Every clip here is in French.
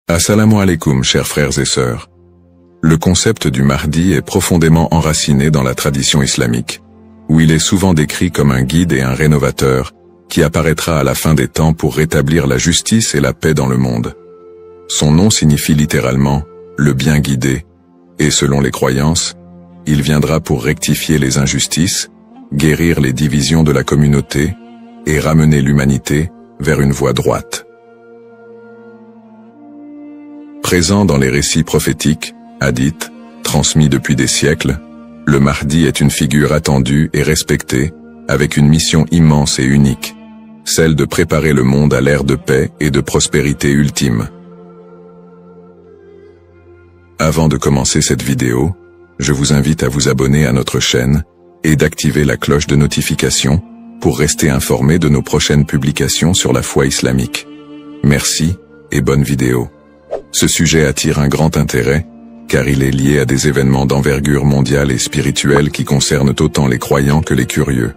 Assalamu alaikum, chers frères et sœurs. Le concept du Mahdi est profondément enraciné dans la tradition islamique, où il est souvent décrit comme un guide et un rénovateur, qui apparaîtra à la fin des temps pour rétablir la justice et la paix dans le monde. Son nom signifie littéralement « le bien guidé », et selon les croyances, il viendra pour rectifier les injustices, guérir les divisions de la communauté et ramener l'humanité vers une voie droite. Présent dans les récits prophétiques, hadiths, transmis depuis des siècles, le Mahdi est une figure attendue et respectée, avec une mission immense et unique, celle de préparer le monde à l'ère de paix et de prospérité ultime. Avant de commencer cette vidéo, je vous invite à vous abonner à notre chaîne et d'activer la cloche de notification pour rester informé de nos prochaines publications sur la foi islamique. Merci et bonne vidéo. Ce sujet attire un grand intérêt, car il est lié à des événements d'envergure mondiale et spirituelle qui concernent autant les croyants que les curieux.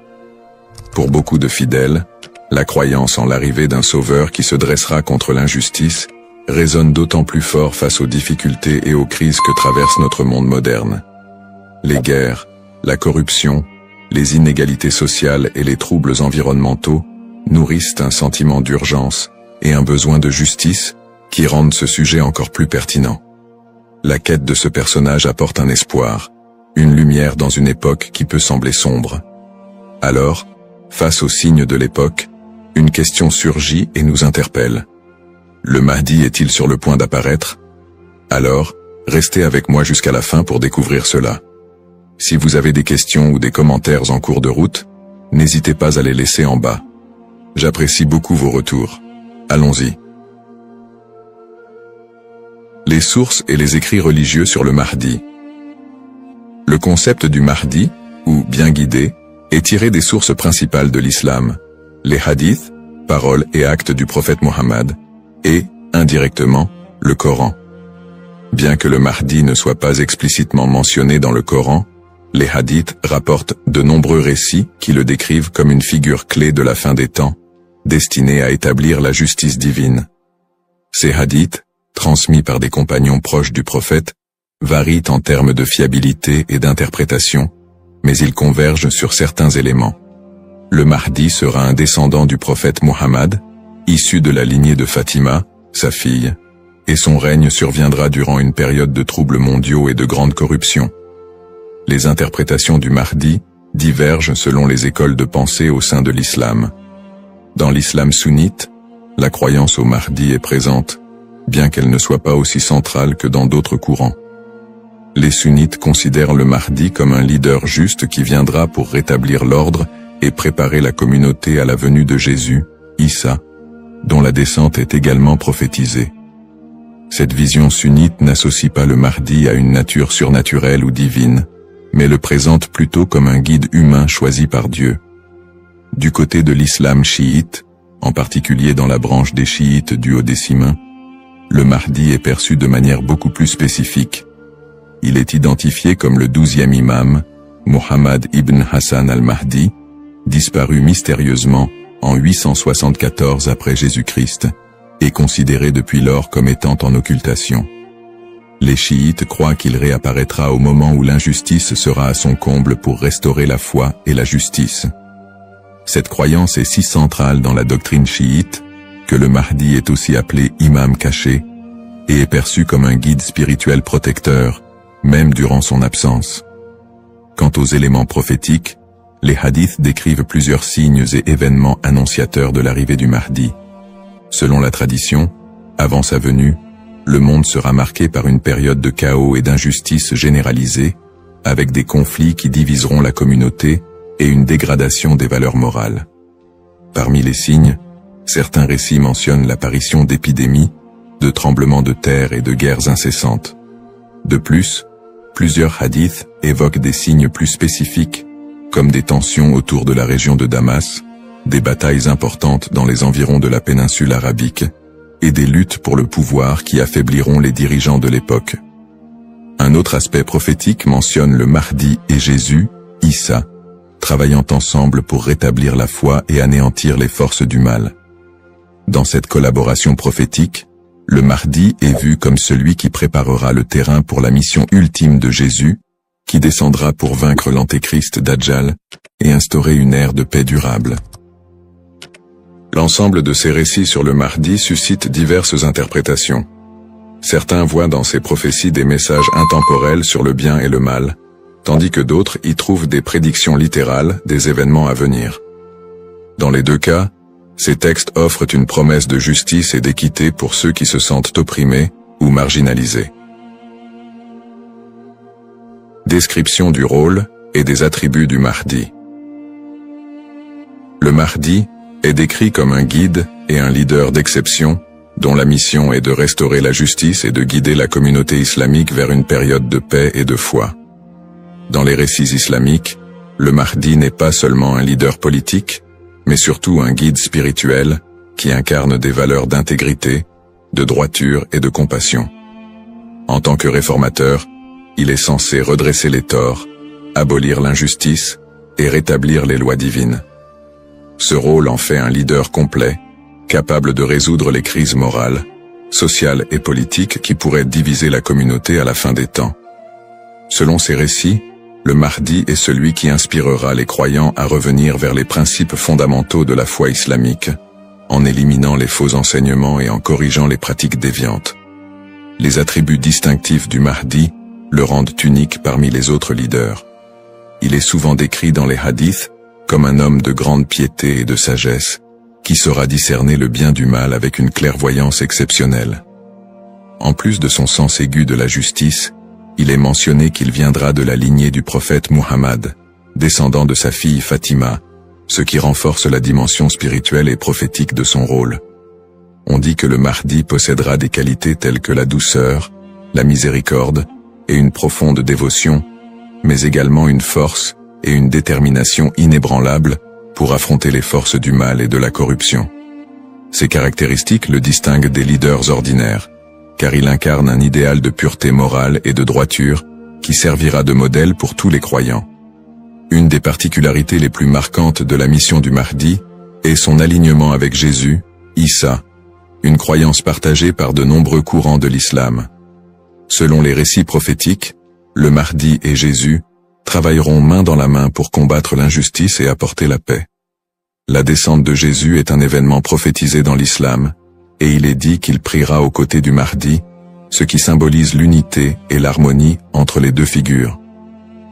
Pour beaucoup de fidèles, la croyance en l'arrivée d'un sauveur qui se dressera contre l'injustice résonne d'autant plus fort face aux difficultés et aux crises que traverse notre monde moderne. Les guerres, la corruption, les inégalités sociales et les troubles environnementaux nourrissent un sentiment d'urgence et un besoin de justice qui rendent ce sujet encore plus pertinent. La quête de ce personnage apporte un espoir, une lumière dans une époque qui peut sembler sombre. Alors, face aux signes de l'époque, une question surgit et nous interpelle. Le Mahdi est-il sur le point d'apparaître? Alors, restez avec moi jusqu'à la fin pour découvrir cela. Si vous avez des questions ou des commentaires en cours de route, n'hésitez pas à les laisser en bas. J'apprécie beaucoup vos retours. Allons-y. Les sources et les écrits religieux sur le Mahdi. Le concept du Mahdi, ou bien guidé, est tiré des sources principales de l'islam, les hadiths, paroles et actes du prophète Mohammed, et, indirectement, le Coran. Bien que le Mahdi ne soit pas explicitement mentionné dans le Coran, les hadiths rapportent de nombreux récits qui le décrivent comme une figure clé de la fin des temps, destinée à établir la justice divine. Ces hadiths, transmis par des compagnons proches du prophète, varient en termes de fiabilité et d'interprétation, mais ils convergent sur certains éléments. Le Mahdi sera un descendant du prophète Mohammed, issu de la lignée de Fatima, sa fille, et son règne surviendra durant une période de troubles mondiaux et de grande corruption. Les interprétations du Mahdi divergent selon les écoles de pensée au sein de l'islam. Dans l'islam sunnite, la croyance au Mahdi est présente, bien qu'elle ne soit pas aussi centrale que dans d'autres courants. Les sunnites considèrent le Mahdi comme un leader juste qui viendra pour rétablir l'ordre et préparer la communauté à la venue de Jésus, Issa, dont la descente est également prophétisée. Cette vision sunnite n'associe pas le Mahdi à une nature surnaturelle ou divine, mais le présente plutôt comme un guide humain choisi par Dieu. Du côté de l'islam chiite, en particulier dans la branche des chiites duodécimains, le Mahdi est perçu de manière beaucoup plus spécifique. Il est identifié comme le 12e imam, Mohammed ibn Hassan al-Mahdi, disparu mystérieusement en 874 après Jésus-Christ, et considéré depuis lors comme étant en occultation. Les chiites croient qu'il réapparaîtra au moment où l'injustice sera à son comble pour restaurer la foi et la justice. Cette croyance est si centrale dans la doctrine chiite que le Mahdi est aussi appelé imam caché et est perçu comme un guide spirituel protecteur, même durant son absence. Quant aux éléments prophétiques, les hadiths décrivent plusieurs signes et événements annonciateurs de l'arrivée du Mahdi. Selon la tradition, avant sa venue, le monde sera marqué par une période de chaos et d'injustice généralisée, avec des conflits qui diviseront la communauté et une dégradation des valeurs morales. Parmi les signes, certains récits mentionnent l'apparition d'épidémies, de tremblements de terre et de guerres incessantes. De plus, plusieurs hadiths évoquent des signes plus spécifiques, comme des tensions autour de la région de Damas, des batailles importantes dans les environs de la péninsule arabique, et des luttes pour le pouvoir qui affaibliront les dirigeants de l'époque. Un autre aspect prophétique mentionne le Mahdi et Jésus, Issa, travaillant ensemble pour rétablir la foi et anéantir les forces du mal. Dans cette collaboration prophétique, le Mahdi est vu comme celui qui préparera le terrain pour la mission ultime de Jésus, qui descendra pour vaincre l'antéchrist Dajjal et instaurer une ère de paix durable. L'ensemble de ces récits sur le Mahdi suscite diverses interprétations. Certains voient dans ces prophéties des messages intemporels sur le bien et le mal, tandis que d'autres y trouvent des prédictions littérales des événements à venir. Dans les deux cas, ces textes offrent une promesse de justice et d'équité pour ceux qui se sentent opprimés ou marginalisés. Description du rôle et des attributs du Mahdi. Le Mahdi est décrit comme un guide et un leader d'exception, dont la mission est de restaurer la justice et de guider la communauté islamique vers une période de paix et de foi. Dans les récits islamiques, le Mahdi n'est pas seulement un leader politique, mais surtout un guide spirituel qui incarne des valeurs d'intégrité, de droiture et de compassion. En tant que réformateur, il est censé redresser les torts, abolir l'injustice et rétablir les lois divines. Ce rôle en fait un leader complet, capable de résoudre les crises morales, sociales et politiques qui pourraient diviser la communauté à la fin des temps. Selon ces récits, le Mahdi est celui qui inspirera les croyants à revenir vers les principes fondamentaux de la foi islamique, en éliminant les faux enseignements et en corrigeant les pratiques déviantes. Les attributs distinctifs du Mahdi le rendent unique parmi les autres leaders. Il est souvent décrit dans les hadiths comme un homme de grande piété et de sagesse, qui saura discerner le bien du mal avec une clairvoyance exceptionnelle. En plus de son sens aigu de la justice, il est mentionné qu'il viendra de la lignée du prophète Muhammad, descendant de sa fille Fatima, ce qui renforce la dimension spirituelle et prophétique de son rôle. On dit que le Mahdi possédera des qualités telles que la douceur, la miséricorde et une profonde dévotion, mais également une force et une détermination inébranlables pour affronter les forces du mal et de la corruption. Ces caractéristiques le distinguent des leaders ordinaires, car il incarne un idéal de pureté morale et de droiture qui servira de modèle pour tous les croyants. Une des particularités les plus marquantes de la mission du Mahdi est son alignement avec Jésus, Issa, une croyance partagée par de nombreux courants de l'islam. Selon les récits prophétiques, le Mahdi et Jésus travailleront main dans la main pour combattre l'injustice et apporter la paix. La descente de Jésus est un événement prophétisé dans l'islam, et il est dit qu'il priera aux côtés du Mahdi, ce qui symbolise l'unité et l'harmonie entre les deux figures.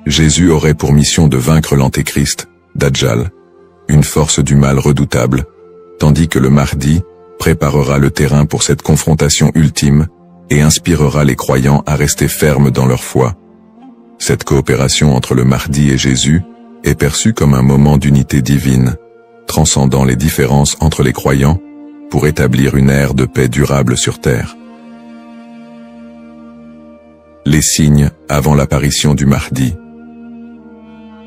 Jésus aurait pour mission de vaincre l'antéchrist, Dajjal, une force du mal redoutable, tandis que le Mahdi préparera le terrain pour cette confrontation ultime et inspirera les croyants à rester fermes dans leur foi. Cette coopération entre le Mahdi et Jésus est perçue comme un moment d'unité divine, transcendant les différences entre les croyants, pour établir une ère de paix durable sur terre. Les signes avant l'apparition du Mahdi.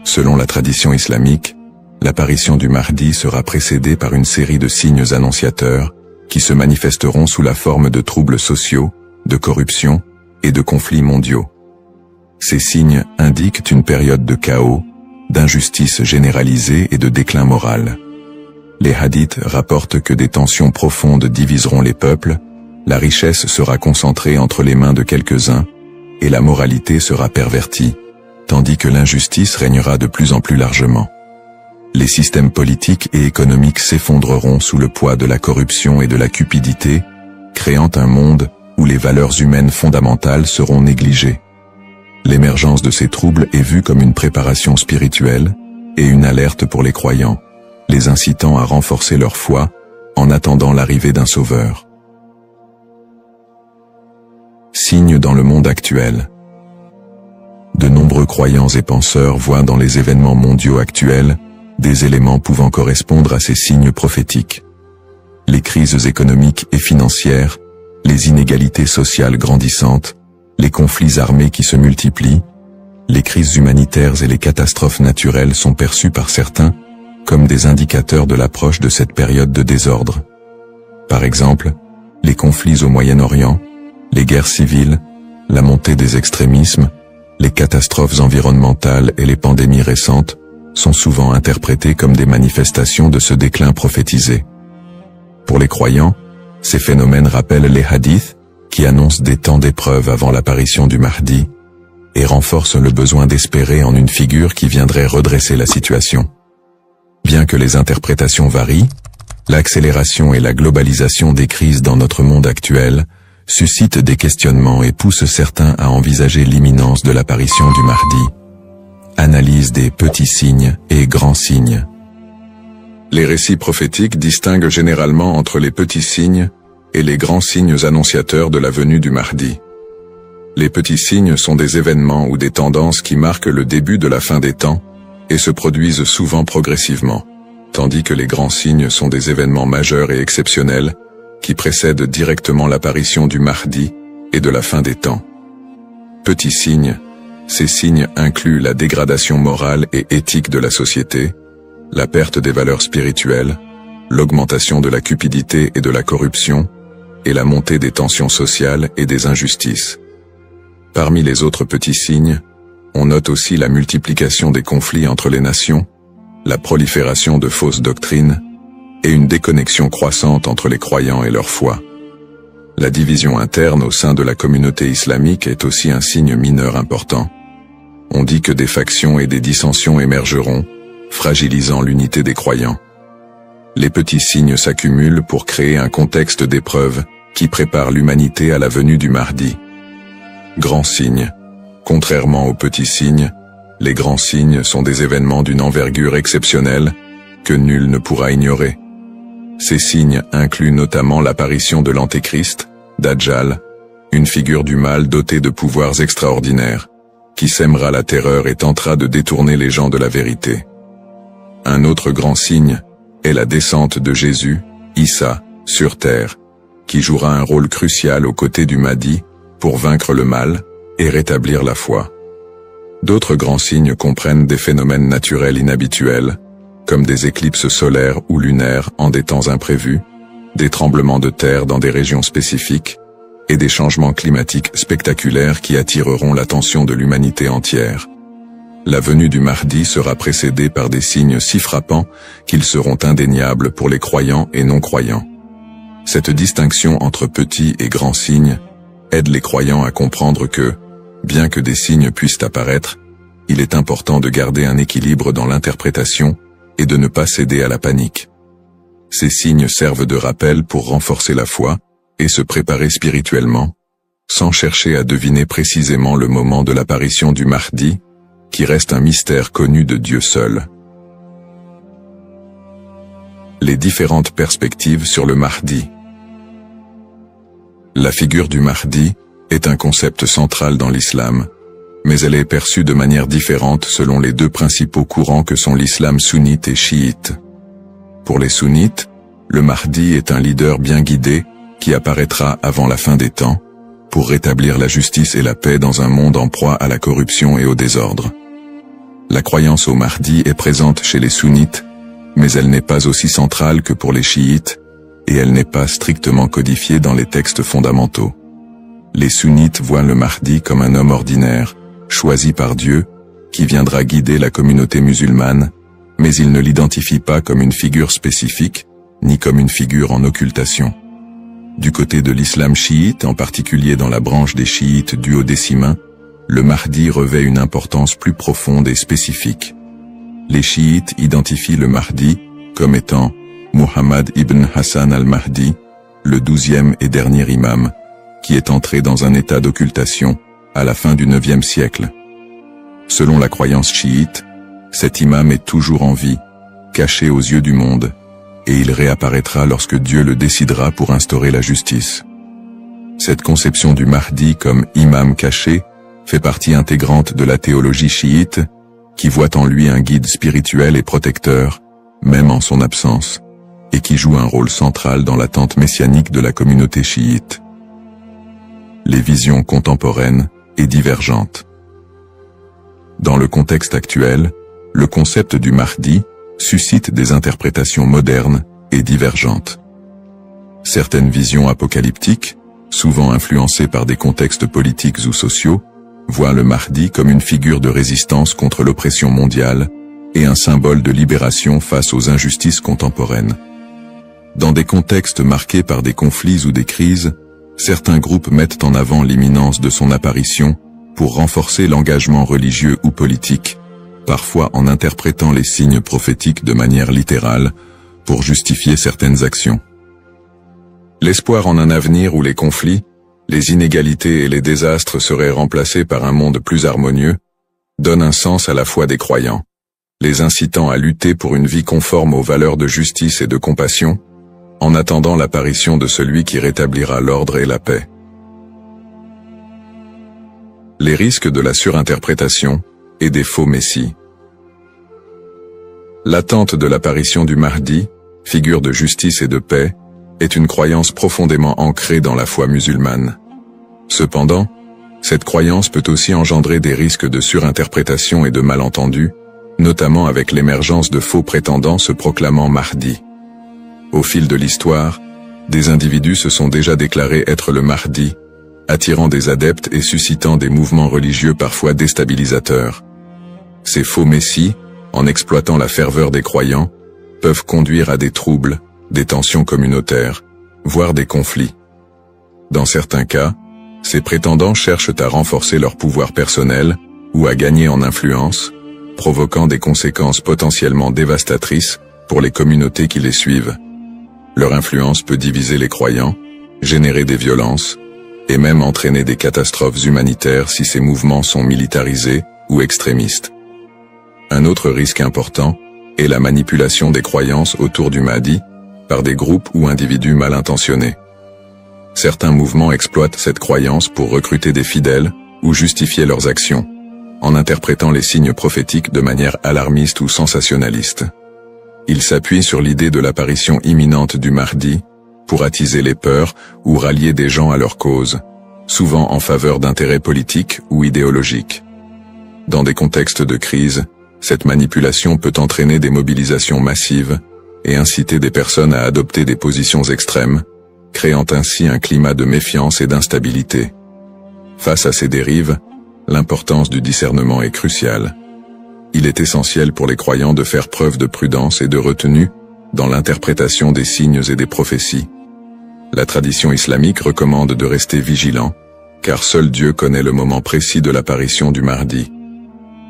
Selon la tradition islamique, l'apparition du Mahdi sera précédée par une série de signes annonciateurs qui se manifesteront sous la forme de troubles sociaux, de corruption et de conflits mondiaux. Ces signes indiquent une période de chaos, d'injustice généralisée et de déclin moral. Les hadiths rapportent que des tensions profondes diviseront les peuples, la richesse sera concentrée entre les mains de quelques-uns, et la moralité sera pervertie, tandis que l'injustice régnera de plus en plus largement. Les systèmes politiques et économiques s'effondreront sous le poids de la corruption et de la cupidité, créant un monde où les valeurs humaines fondamentales seront négligées. L'émergence de ces troubles est vue comme une préparation spirituelle et une alerte pour les croyants, les incitant à renforcer leur foi en attendant l'arrivée d'un sauveur. Signes dans le monde actuel. De nombreux croyants et penseurs voient dans les événements mondiaux actuels des éléments pouvant correspondre à ces signes prophétiques. Les crises économiques et financières, les inégalités sociales grandissantes, les conflits armés qui se multiplient, les crises humanitaires et les catastrophes naturelles sont perçues par certains comme des indicateurs de l'approche de cette période de désordre. Par exemple, les conflits au Moyen-Orient, les guerres civiles, la montée des extrémismes, les catastrophes environnementales et les pandémies récentes sont souvent interprétés comme des manifestations de ce déclin prophétisé. Pour les croyants, Ces phénomènes rappellent les hadiths, qui annoncent des temps d'épreuve avant l'apparition du Mahdi, et renforcent le besoin d'espérer en une figure qui viendrait redresser la situation. Bien que les interprétations varient, l'accélération et la globalisation des crises dans notre monde actuel suscitent des questionnements et poussent certains à envisager l'imminence de l'apparition du Mahdi. Analyse des petits signes et grands signes. Les récits prophétiques distinguent généralement entre les petits signes et les grands signes annonciateurs de la venue du Mahdi. Les petits signes sont des événements ou des tendances qui marquent le début de la fin des temps et se produisent souvent progressivement, tandis que les grands signes sont des événements majeurs et exceptionnels qui précèdent directement l'apparition du Mahdi et de la fin des temps. Petits signes, ces signes incluent la dégradation morale et éthique de la société, la perte des valeurs spirituelles, l'augmentation de la cupidité et de la corruption, et la montée des tensions sociales et des injustices. Parmi les autres petits signes, on note aussi la multiplication des conflits entre les nations, la prolifération de fausses doctrines, et une déconnexion croissante entre les croyants et leur foi. La division interne au sein de la communauté islamique est aussi un signe mineur important. On dit que des factions et des dissensions émergeront, fragilisant l'unité des croyants. Les petits signes s'accumulent pour créer un contexte d'épreuve qui prépare l'humanité à la venue du Mahdi. Grands signes. Contrairement aux petits signes, les grands signes sont des événements d'une envergure exceptionnelle que nul ne pourra ignorer. Ces signes incluent notamment l'apparition de l'Antéchrist, Dajjal, une figure du mal dotée de pouvoirs extraordinaires, qui sèmera la terreur et tentera de détourner les gens de la vérité. Un autre grand signe est la descente de Jésus, Issa, sur terre, qui jouera un rôle crucial aux côtés du Mahdi pour vaincre le mal et rétablir la foi. D'autres grands signes comprennent des phénomènes naturels inhabituels, comme des éclipses solaires ou lunaires en des temps imprévus, des tremblements de terre dans des régions spécifiques, et des changements climatiques spectaculaires qui attireront l'attention de l'humanité entière. La venue du Mahdi sera précédée par des signes si frappants qu'ils seront indéniables pour les croyants et non-croyants. Cette distinction entre petits et grands signes aide les croyants à comprendre que, bien que des signes puissent apparaître, il est important de garder un équilibre dans l'interprétation et de ne pas céder à la panique. Ces signes servent de rappel pour renforcer la foi et se préparer spirituellement, sans chercher à deviner précisément le moment de l'apparition du Mahdi, qui reste un mystère connu de Dieu seul. Les différentes perspectives sur le Mahdi. La figure du Mahdi est un concept central dans l'islam, mais elle est perçue de manière différente selon les deux principaux courants que sont l'islam sunnite et chiite. Pour les sunnites, le Mahdi est un leader bien guidé qui apparaîtra avant la fin des temps, pour rétablir la justice et la paix dans un monde en proie à la corruption et au désordre. La croyance au Mahdi est présente chez les sunnites, mais elle n'est pas aussi centrale que pour les chiites, et elle n'est pas strictement codifiée dans les textes fondamentaux. Les sunnites voient le Mahdi comme un homme ordinaire, choisi par Dieu, qui viendra guider la communauté musulmane, mais ils ne l'identifient pas comme une figure spécifique, ni comme une figure en occultation. Du côté de l'islam chiite, en particulier dans la branche des chiites duodécimains, le Mahdi revêt une importance plus profonde et spécifique. Les chiites identifient le Mahdi comme étant Muhammad ibn Hassan al-Mahdi, le 12e et dernier imam, qui est entré dans un état d'occultation à la fin du 9e siècle. Selon la croyance chiite, cet imam est toujours en vie, caché aux yeux du monde, et il réapparaîtra lorsque Dieu le décidera pour instaurer la justice. Cette conception du Mahdi comme imam caché fait partie intégrante de la théologie chiite, qui voit en lui un guide spirituel et protecteur, même en son absence, et qui joue un rôle central dans l'attente messianique de la communauté chiite. Les visions contemporaines et divergentes. Dans le contexte actuel, le concept du Mahdi suscite des interprétations modernes et divergentes. Certaines visions apocalyptiques, souvent influencées par des contextes politiques ou sociaux, voient le Mahdi comme une figure de résistance contre l'oppression mondiale et un symbole de libération face aux injustices contemporaines. Dans des contextes marqués par des conflits ou des crises, certains groupes mettent en avant l'imminence de son apparition pour renforcer l'engagement religieux ou politique, parfois en interprétant les signes prophétiques de manière littérale pour justifier certaines actions. L'espoir en un avenir où les conflits, les inégalités et les désastres seraient remplacés par un monde plus harmonieux, donne un sens à la foi des croyants, les incitant à lutter pour une vie conforme aux valeurs de justice et de compassion, en attendant l'apparition de celui qui rétablira l'ordre et la paix. Les risques de la surinterprétation et des faux messies. L'attente de l'apparition du Mahdi, figure de justice et de paix, est une croyance profondément ancrée dans la foi musulmane. Cependant, cette croyance peut aussi engendrer des risques de surinterprétation et de malentendus, notamment avec l'émergence de faux prétendants se proclamant Mahdi. Au fil de l'histoire, des individus se sont déjà déclarés être le Mahdi, attirant des adeptes et suscitant des mouvements religieux parfois déstabilisateurs. Ces faux messies, en exploitant la ferveur des croyants, peuvent conduire à des troubles, des tensions communautaires, voire des conflits. Dans certains cas, ces prétendants cherchent à renforcer leur pouvoir personnel ou à gagner en influence, provoquant des conséquences potentiellement dévastatrices pour les communautés qui les suivent. Leur influence peut diviser les croyants, générer des violences, et même entraîner des catastrophes humanitaires si ces mouvements sont militarisés ou extrémistes. Un autre risque important est la manipulation des croyances autour du Mahdi par des groupes ou individus mal intentionnés. Certains mouvements exploitent cette croyance pour recruter des fidèles ou justifier leurs actions, en interprétant les signes prophétiques de manière alarmiste ou sensationnaliste. Ils s'appuient sur l'idée de l'apparition imminente du Mahdi pour attiser les peurs ou rallier des gens à leur cause, souvent en faveur d'intérêts politiques ou idéologiques. Dans des contextes de crise, cette manipulation peut entraîner des mobilisations massives et inciter des personnes à adopter des positions extrêmes, créant ainsi un climat de méfiance et d'instabilité. Face à ces dérives, l'importance du discernement est cruciale. Il est essentiel pour les croyants de faire preuve de prudence et de retenue dans l'interprétation des signes et des prophéties. La tradition islamique recommande de rester vigilant, car seul Dieu connaît le moment précis de l'apparition du Mahdi.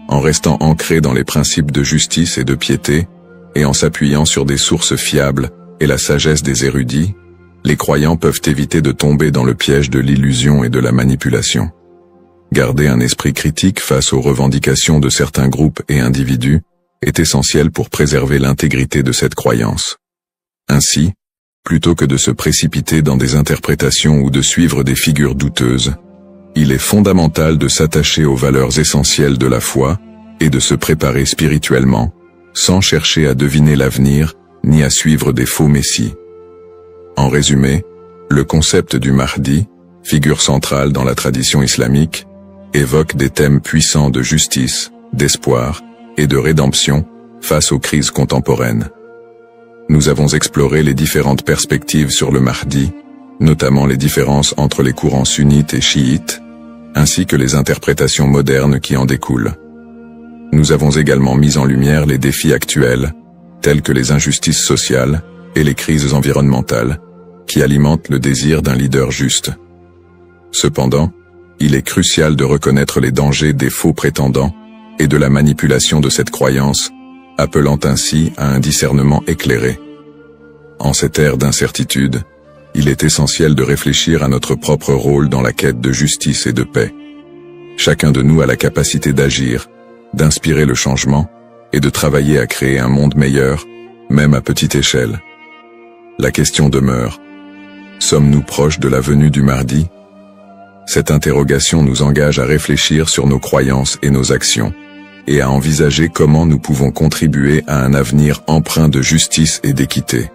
En restant ancré dans les principes de justice et de piété, et en s'appuyant sur des sources fiables et la sagesse des érudits, les croyants peuvent éviter de tomber dans le piège de l'illusion et de la manipulation. Garder un esprit critique face aux revendications de certains groupes et individus est essentiel pour préserver l'intégrité de cette croyance. Ainsi, plutôt que de se précipiter dans des interprétations ou de suivre des figures douteuses, il est fondamental de s'attacher aux valeurs essentielles de la foi et de se préparer spirituellement, sans chercher à deviner l'avenir ni à suivre des faux messies. En résumé, le concept du Mahdi, figure centrale dans la tradition islamique, évoque des thèmes puissants de justice, d'espoir et de rédemption face aux crises contemporaines. Nous avons exploré les différentes perspectives sur le Mahdi, notamment les différences entre les courants sunnites et chiites, ainsi que les interprétations modernes qui en découlent. Nous avons également mis en lumière les défis actuels, tels que les injustices sociales et les crises environnementales, qui alimentent le désir d'un leader juste. Cependant, il est crucial de reconnaître les dangers des faux prétendants et de la manipulation de cette croyance, appelant ainsi à un discernement éclairé. En cette ère d'incertitude, il est essentiel de réfléchir à notre propre rôle dans la quête de justice et de paix. Chacun de nous a la capacité d'agir, d'inspirer le changement et de travailler à créer un monde meilleur, même à petite échelle. La question demeure: sommes-nous proches de la venue du Mahdi? Cette interrogation nous engage à réfléchir sur nos croyances et nos actions, et à envisager comment nous pouvons contribuer à un avenir empreint de justice et d'équité.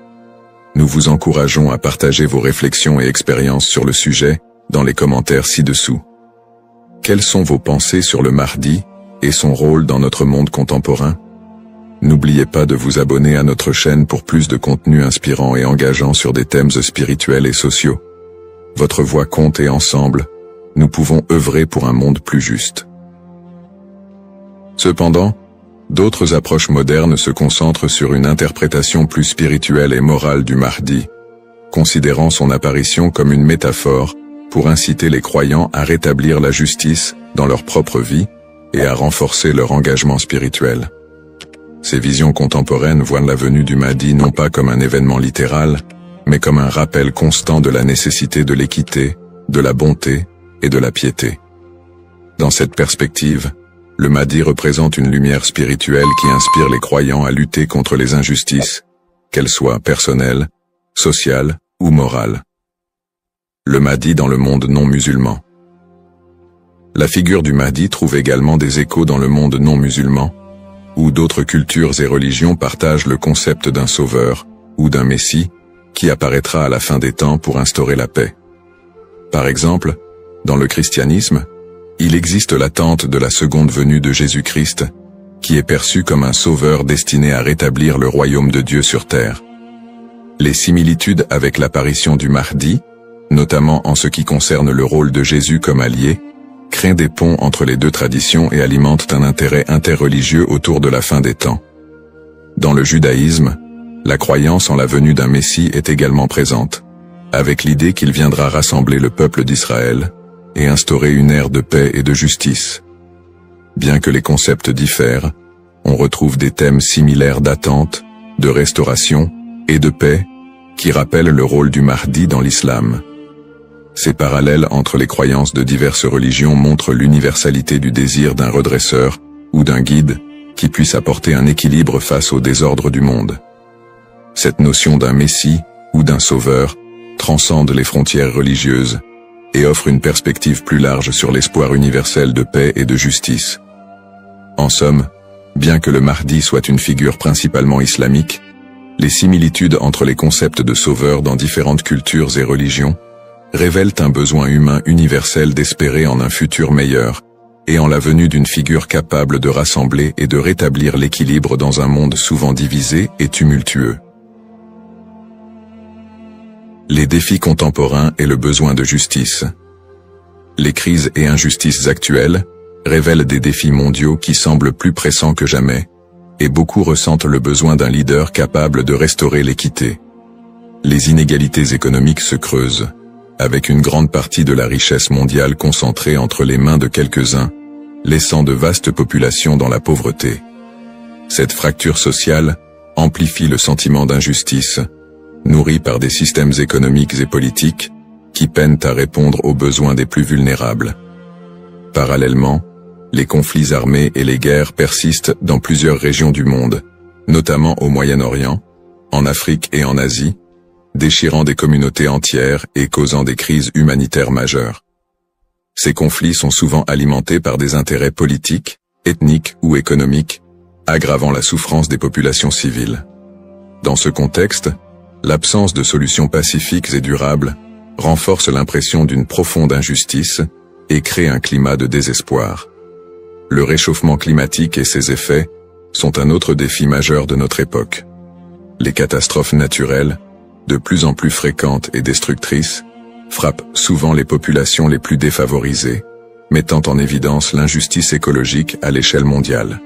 Nous vous encourageons à partager vos réflexions et expériences sur le sujet dans les commentaires ci-dessous. Quelles sont vos pensées sur le Mahdi et son rôle dans notre monde contemporain? N'oubliez pas de vous abonner à notre chaîne pour plus de contenu inspirant et engageant sur des thèmes spirituels et sociaux. Votre voix compte et ensemble, nous pouvons œuvrer pour un monde plus juste. Cependant, D'autres approches modernes se concentrent sur une interprétation plus spirituelle et morale du Mahdi, considérant son apparition comme une métaphore pour inciter les croyants à rétablir la justice dans leur propre vie et à renforcer leur engagement spirituel. Ces visions contemporaines voient la venue du Mahdi non pas comme un événement littéral, mais comme un rappel constant de la nécessité de l'équité, de la bonté et de la piété. Dans cette perspective, le Mahdi représente une lumière spirituelle qui inspire les croyants à lutter contre les injustices, qu'elles soient personnelles, sociales ou morales. Le Mahdi dans le monde non musulman. La figure du Mahdi trouve également des échos dans le monde non musulman, où d'autres cultures et religions partagent le concept d'un sauveur ou d'un messie qui apparaîtra à la fin des temps pour instaurer la paix. Par exemple, dans le christianisme, il existe l'attente de la seconde venue de Jésus-Christ, qui est perçu comme un sauveur destiné à rétablir le royaume de Dieu sur terre. Les similitudes avec l'apparition du Mahdi, notamment en ce qui concerne le rôle de Jésus comme allié, créent des ponts entre les deux traditions et alimentent un intérêt interreligieux autour de la fin des temps. Dans le judaïsme, la croyance en la venue d'un Messie est également présente, avec l'idée qu'il viendra rassembler le peuple d'Israël et instaurer une ère de paix et de justice. Bien que les concepts diffèrent, on retrouve des thèmes similaires d'attente, de restauration et de paix qui rappellent le rôle du Mahdi dans l'islam. Ces parallèles entre les croyances de diverses religions montrent l'universalité du désir d'un redresseur ou d'un guide qui puisse apporter un équilibre face au désordre du monde. Cette notion d'un Messie ou d'un sauveur transcende les frontières religieuses et offre une perspective plus large sur l'espoir universel de paix et de justice. En somme, bien que le Mahdi soit une figure principalement islamique, les similitudes entre les concepts de sauveur dans différentes cultures et religions révèlent un besoin humain universel d'espérer en un futur meilleur et en la venue d'une figure capable de rassembler et de rétablir l'équilibre dans un monde souvent divisé et tumultueux. Les défis contemporains et le besoin de justice. Les crises et injustices actuelles révèlent des défis mondiaux qui semblent plus pressants que jamais, et beaucoup ressentent le besoin d'un leader capable de restaurer l'équité. Les inégalités économiques se creusent, avec une grande partie de la richesse mondiale concentrée entre les mains de quelques-uns, laissant de vastes populations dans la pauvreté. Cette fracture sociale amplifie le sentiment d'injustice, nourri par des systèmes économiques et politiques qui peinent à répondre aux besoins des plus vulnérables. Parallèlement, les conflits armés et les guerres persistent dans plusieurs régions du monde, notamment au Moyen-Orient, en Afrique et en Asie, déchirant des communautés entières et causant des crises humanitaires majeures. Ces conflits sont souvent alimentés par des intérêts politiques, ethniques ou économiques, aggravant la souffrance des populations civiles. Dans ce contexte, l'absence de solutions pacifiques et durables renforce l'impression d'une profonde injustice et crée un climat de désespoir. Le réchauffement climatique et ses effets sont un autre défi majeur de notre époque. Les catastrophes naturelles, de plus en plus fréquentes et destructrices, frappent souvent les populations les plus défavorisées, mettant en évidence l'injustice écologique à l'échelle mondiale.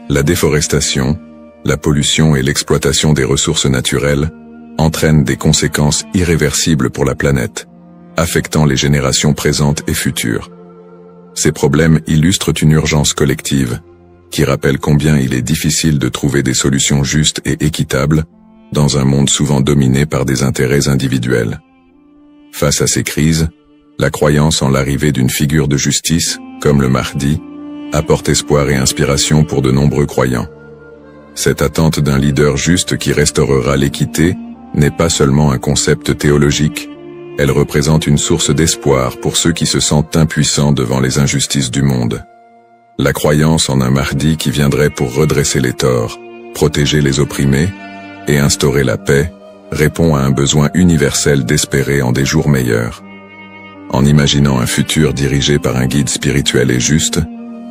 La déforestation, la pollution et l'exploitation des ressources naturelles entraînent des conséquences irréversibles pour la planète, affectant les générations présentes et futures. Ces problèmes illustrent une urgence collective, qui rappelle combien il est difficile de trouver des solutions justes et équitables dans un monde souvent dominé par des intérêts individuels. Face à ces crises, la croyance en l'arrivée d'une figure de justice, comme le Mahdi, apporte espoir et inspiration pour de nombreux croyants. Cette attente d'un leader juste qui restaurera l'équité n'est pas seulement un concept théologique, elle représente une source d'espoir pour ceux qui se sentent impuissants devant les injustices du monde. La croyance en un Mahdi qui viendrait pour redresser les torts, protéger les opprimés et instaurer la paix répond à un besoin universel d'espérer en des jours meilleurs. En imaginant un futur dirigé par un guide spirituel et juste,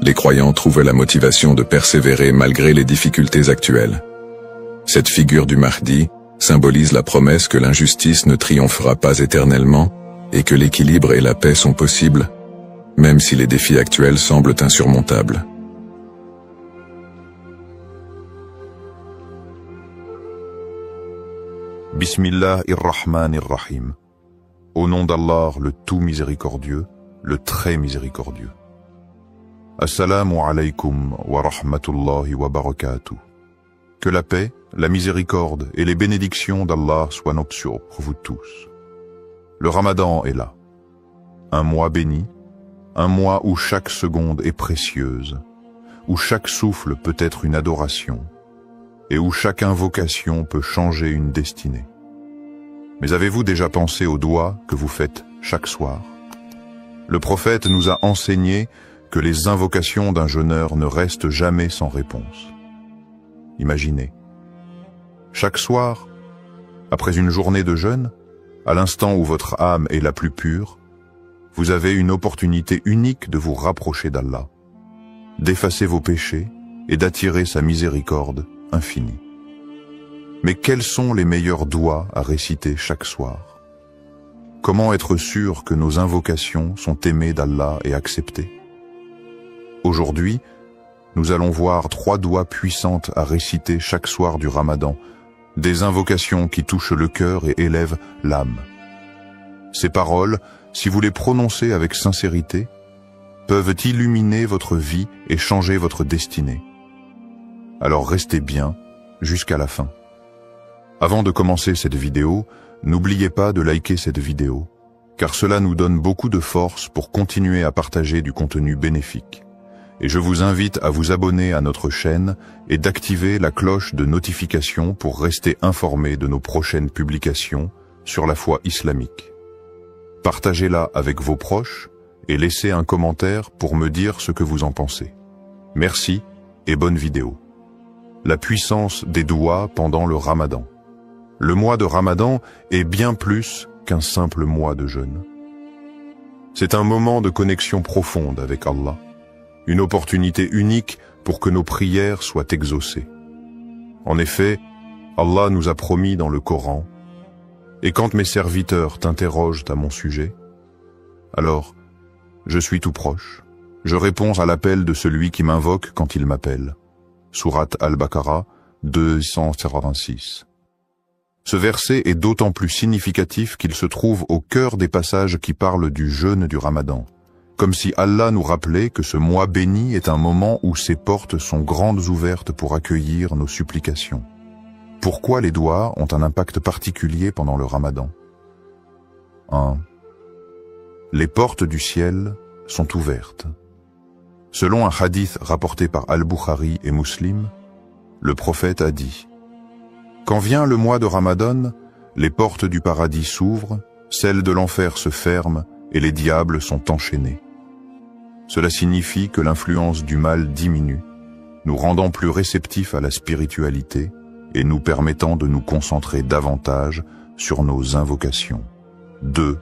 les croyants trouvent la motivation de persévérer malgré les difficultés actuelles. Cette figure du Mahdi symbolise la promesse que l'injustice ne triomphera pas éternellement et que l'équilibre et la paix sont possibles, même si les défis actuels semblent insurmontables. Bismillahir-Rahmanir-Rahim. Au nom d'Allah, le tout miséricordieux, le très miséricordieux. Assalamu alaykum wa rahmatullahi wa barakatuh. Que la paix, la miséricorde et les bénédictions d'Allah soient nuptiaux pour vous tous. Le Ramadan est là. Un mois béni, un mois où chaque seconde est précieuse, où chaque souffle peut être une adoration, et où chaque invocation peut changer une destinée. Mais avez-vous déjà pensé aux doigts que vous faites chaque soir? Le prophète nous a enseigné que les invocations d'un jeûneur ne restent jamais sans réponse. Imaginez. Chaque soir, après une journée de jeûne, à l'instant où votre âme est la plus pure, vous avez une opportunité unique de vous rapprocher d'Allah, d'effacer vos péchés et d'attirer sa miséricorde infinie. Mais quels sont les meilleurs doigts à réciter chaque soir? Comment être sûr que nos invocations sont aimées d'Allah et acceptées? Aujourd'hui, nous allons voir 3 doigts puissantes à réciter chaque soir du Ramadan, des invocations qui touchent le cœur et élèvent l'âme. Ces paroles, si vous les prononcez avec sincérité, peuvent illuminer votre vie et changer votre destinée. Alors restez bien jusqu'à la fin. Avant de commencer cette vidéo, n'oubliez pas de liker cette vidéo, car cela nous donne beaucoup de force pour continuer à partager du contenu bénéfique. Et je vous invite à vous abonner à notre chaîne et d'activer la cloche de notification pour rester informé de nos prochaines publications sur la foi islamique. Partagez-la avec vos proches et laissez un commentaire pour me dire ce que vous en pensez. Merci et bonne vidéo. La puissance des doigts pendant le Ramadan. Le mois de Ramadan est bien plus qu'un simple mois de jeûne. C'est un moment de connexion profonde avec Allah. Une opportunité unique pour que nos prières soient exaucées. En effet, Allah nous a promis dans le Coran, « Et quand mes serviteurs t'interrogent à mon sujet, alors je suis tout proche, je réponds à l'appel de celui qui m'invoque quand il m'appelle. » Sourate Al-Baqarah 286. Ce verset est d'autant plus significatif qu'il se trouve au cœur des passages qui parlent du jeûne du Ramadan. Comme si Allah nous rappelait que ce mois béni est un moment où ses portes sont grandes ouvertes pour accueillir nos supplications. Pourquoi les doigts ont un impact particulier pendant le Ramadan? 1. Les portes du ciel sont ouvertes. Selon un hadith rapporté par Al-Bukhari et Muslim, le prophète a dit « Quand vient le mois de Ramadan, les portes du paradis s'ouvrent, celles de l'enfer se ferment et les diables sont enchaînés. » Cela signifie que l'influence du mal diminue, nous rendant plus réceptifs à la spiritualité et nous permettant de nous concentrer davantage sur nos invocations. 2.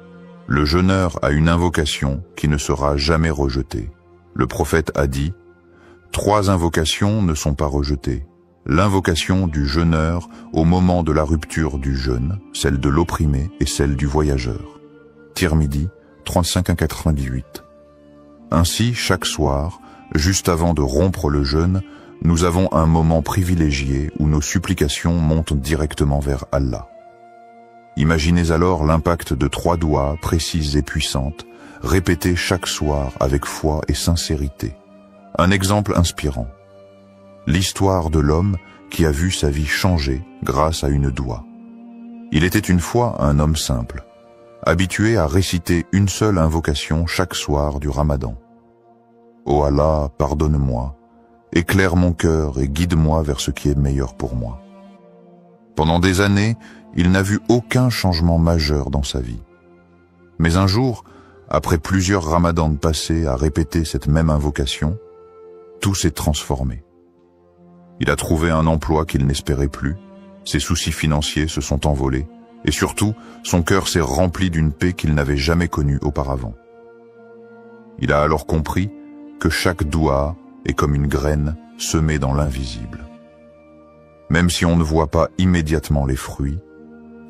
Le jeûneur a une invocation qui ne sera jamais rejetée. Le prophète a dit « 3 invocations ne sont pas rejetées. L'invocation du jeûneur au moment de la rupture du jeûne, celle de l'opprimé et celle du voyageur. » Tirmidhi 35-98. Ainsi, chaque soir, juste avant de rompre le jeûne, nous avons un moment privilégié où nos supplications montent directement vers Allah. Imaginez alors l'impact de 3 doigts précises et puissantes, répétées chaque soir avec foi et sincérité. Un exemple inspirant. L'histoire de l'homme qui a vu sa vie changer grâce à une doigt. Il était une fois un homme simple, habitué à réciter une seule invocation chaque soir du Ramadan. « Ô Allah, pardonne-moi, éclaire mon cœur et guide-moi vers ce qui est meilleur pour moi. » Pendant des années, il n'a vu aucun changement majeur dans sa vie. Mais un jour, après plusieurs ramadans passés à répéter cette même invocation, tout s'est transformé. Il a trouvé un emploi qu'il n'espérait plus, ses soucis financiers se sont envolés, et surtout, son cœur s'est rempli d'une paix qu'il n'avait jamais connue auparavant. Il a alors compris que chaque doua est comme une graine semée dans l'invisible. Même si on ne voit pas immédiatement les fruits,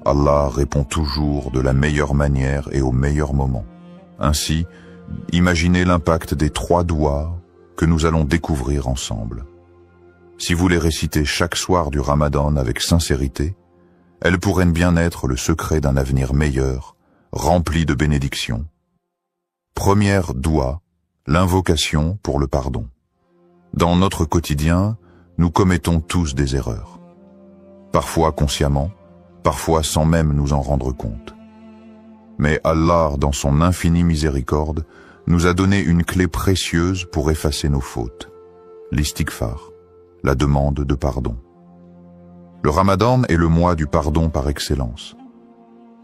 Allah répond toujours de la meilleure manière et au meilleur moment. Ainsi, imaginez l'impact des 3 doigts que nous allons découvrir ensemble. Si vous les récitez chaque soir du Ramadan avec sincérité, elles pourraient bien être le secret d'un avenir meilleur, rempli de bénédictions. Première doigt, l'invocation pour le pardon. Dans notre quotidien, nous commettons tous des erreurs. Parfois consciemment, parfois sans même nous en rendre compte. Mais Allah, dans son infinie miséricorde, nous a donné une clé précieuse pour effacer nos fautes. L'istighfar, la demande de pardon. Le Ramadan est le mois du pardon par excellence.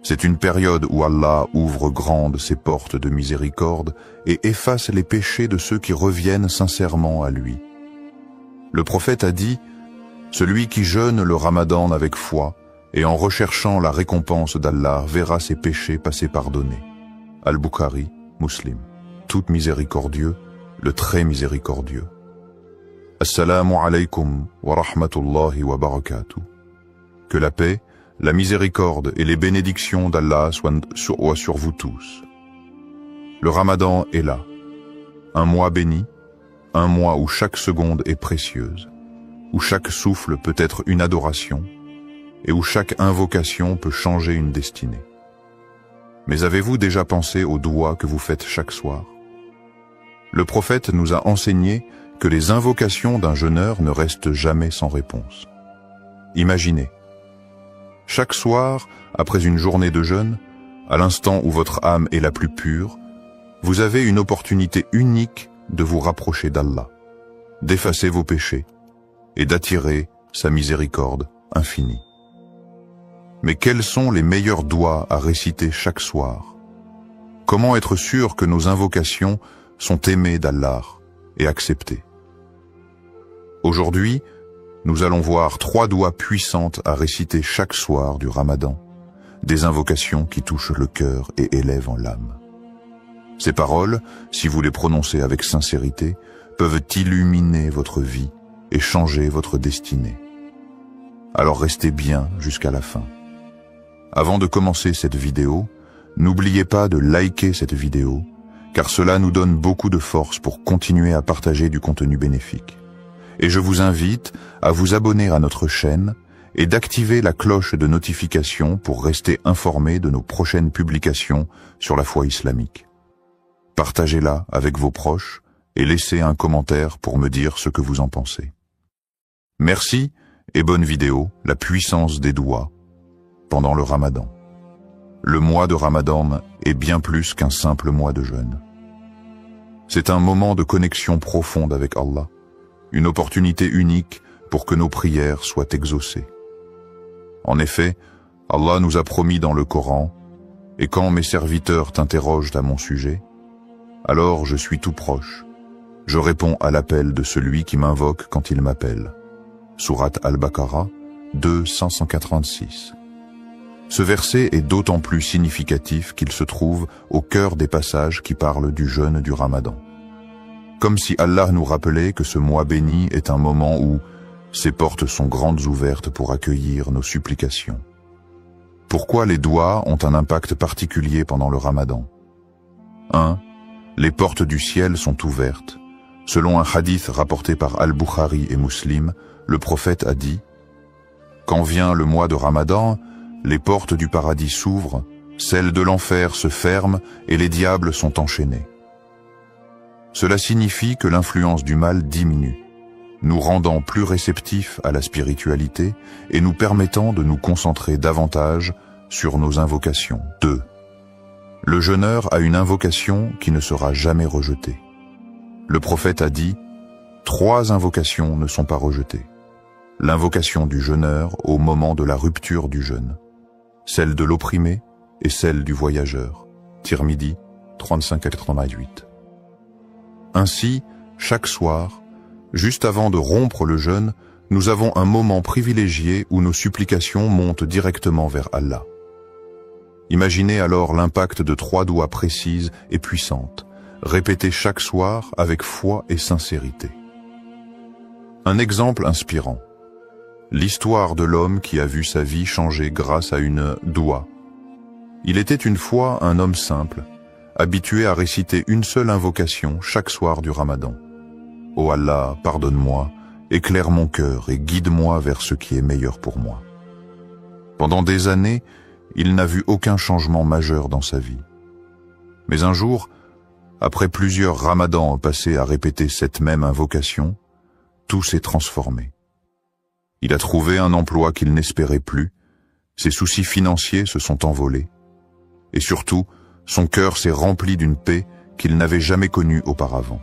C'est une période où Allah ouvre grandes ses portes de miséricorde et efface les péchés de ceux qui reviennent sincèrement à lui. Le prophète a dit « Celui qui jeûne le Ramadan avec foi et en recherchant la récompense d'Allah verra ses péchés passer pardonnés. » Al-Bukhari, Muslim. Tout miséricordieux, le très miséricordieux. Assalamu alaikum wa rahmatullahi wa barakatuh. Que la paix, la miséricorde et les bénédictions d'Allah soient sur vous tous. Le Ramadan est là, un mois béni, un mois où chaque seconde est précieuse, où chaque souffle peut être une adoration et où chaque invocation peut changer une destinée. Mais avez-vous déjà pensé aux doigts que vous faites chaque soir? Le prophète nous a enseigné que les invocations d'un jeûneur ne restent jamais sans réponse. Imaginez, chaque soir, après une journée de jeûne, à l'instant où votre âme est la plus pure, vous avez une opportunité unique de vous rapprocher d'Allah, d'effacer vos péchés et d'attirer sa miséricorde infinie. Mais quels sont les meilleurs doigts à réciter chaque soir? Comment être sûr que nos invocations sont aimées d'Allah et acceptées? Aujourd'hui, nous allons voir 3 doigts puissantes à réciter chaque soir du Ramadan, des invocations qui touchent le cœur et élèvent l'âme. Ces paroles, si vous les prononcez avec sincérité, peuvent illuminer votre vie et changer votre destinée. Alors restez bien jusqu'à la fin. Avant de commencer cette vidéo, n'oubliez pas de liker cette vidéo, car cela nous donne beaucoup de force pour continuer à partager du contenu bénéfique. Et je vous invite à vous abonner à notre chaîne et d'activer la cloche de notification pour rester informé de nos prochaines publications sur la foi islamique. Partagez-la avec vos proches et laissez un commentaire pour me dire ce que vous en pensez. Merci et bonne vidéo, la puissance des doigts pendant le Ramadan. Le mois de Ramadan est bien plus qu'un simple mois de jeûne. C'est un moment de connexion profonde avec Allah, une opportunité unique pour que nos prières soient exaucées. En effet, Allah nous a promis dans le Coran « Et quand mes serviteurs t'interrogent à mon sujet, alors je suis tout proche. Je réponds à l'appel de celui qui m'invoque quand il m'appelle. » Sourate Al-Baqarah 2:186. Ce verset est d'autant plus significatif qu'il se trouve au cœur des passages qui parlent du jeûne du Ramadan. Comme si Allah nous rappelait que ce mois béni est un moment où ses portes sont grandes ouvertes pour accueillir nos supplications. Pourquoi les doigts ont un impact particulier pendant le Ramadan? 1. Les portes du ciel sont ouvertes. Selon un hadith rapporté par Al-Bukhari et Muslim, le prophète a dit « Quand vient le mois de Ramadan, les portes du paradis s'ouvrent, celles de l'enfer se ferment et les diables sont enchaînés. » Cela signifie que l'influence du mal diminue, nous rendant plus réceptifs à la spiritualité et nous permettant de nous concentrer davantage sur nos invocations. 2. Le jeûneur a une invocation qui ne sera jamais rejetée. Le prophète a dit « 3 invocations ne sont pas rejetées. L'invocation du jeûneur au moment de la rupture du jeûne, celle de l'opprimé et celle du voyageur. » Tirmidhi 35-88. Ainsi, chaque soir, juste avant de rompre le jeûne, nous avons un moment privilégié où nos supplications montent directement vers Allah. Imaginez alors l'impact de 3 doigts précises et puissantes, répétées chaque soir avec foi et sincérité. Un exemple inspirant. L'histoire de l'homme qui a vu sa vie changer grâce à une doua. Il était une fois un homme simple, habitué à réciter une seule invocation chaque soir du Ramadan. Ô Allah, pardonne-moi, éclaire mon cœur et guide-moi vers ce qui est meilleur pour moi. Pendant des années, il n'a vu aucun changement majeur dans sa vie. Mais un jour, après plusieurs ramadans passés à répéter cette même invocation, tout s'est transformé. Il a trouvé un emploi qu'il n'espérait plus, ses soucis financiers se sont envolés, et surtout, son cœur s'est rempli d'une paix qu'il n'avait jamais connue auparavant.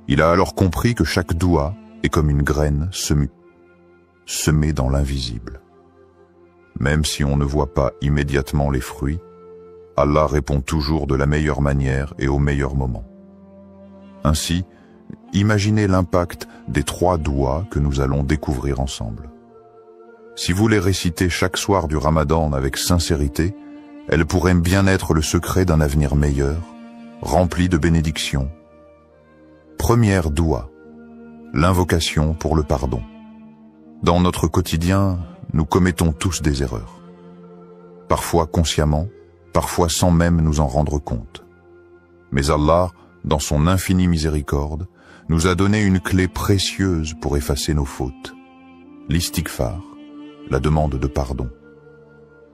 Il a alors compris que chaque doua est comme une graine semée dans l'invisible. Même si on ne voit pas immédiatement les fruits, Allah répond toujours de la meilleure manière et au meilleur moment. Ainsi, imaginez l'impact des 3 douas que nous allons découvrir ensemble. Si vous les récitez chaque soir du Ramadan avec sincérité, elles pourraient bien être le secret d'un avenir meilleur, rempli de bénédictions. Première doua, l'invocation pour le pardon. Dans notre quotidien, nous commettons tous des erreurs. Parfois consciemment, parfois sans même nous en rendre compte. Mais Allah, dans son infinie miséricorde, nous a donné une clé précieuse pour effacer nos fautes. L'istighfar, la demande de pardon.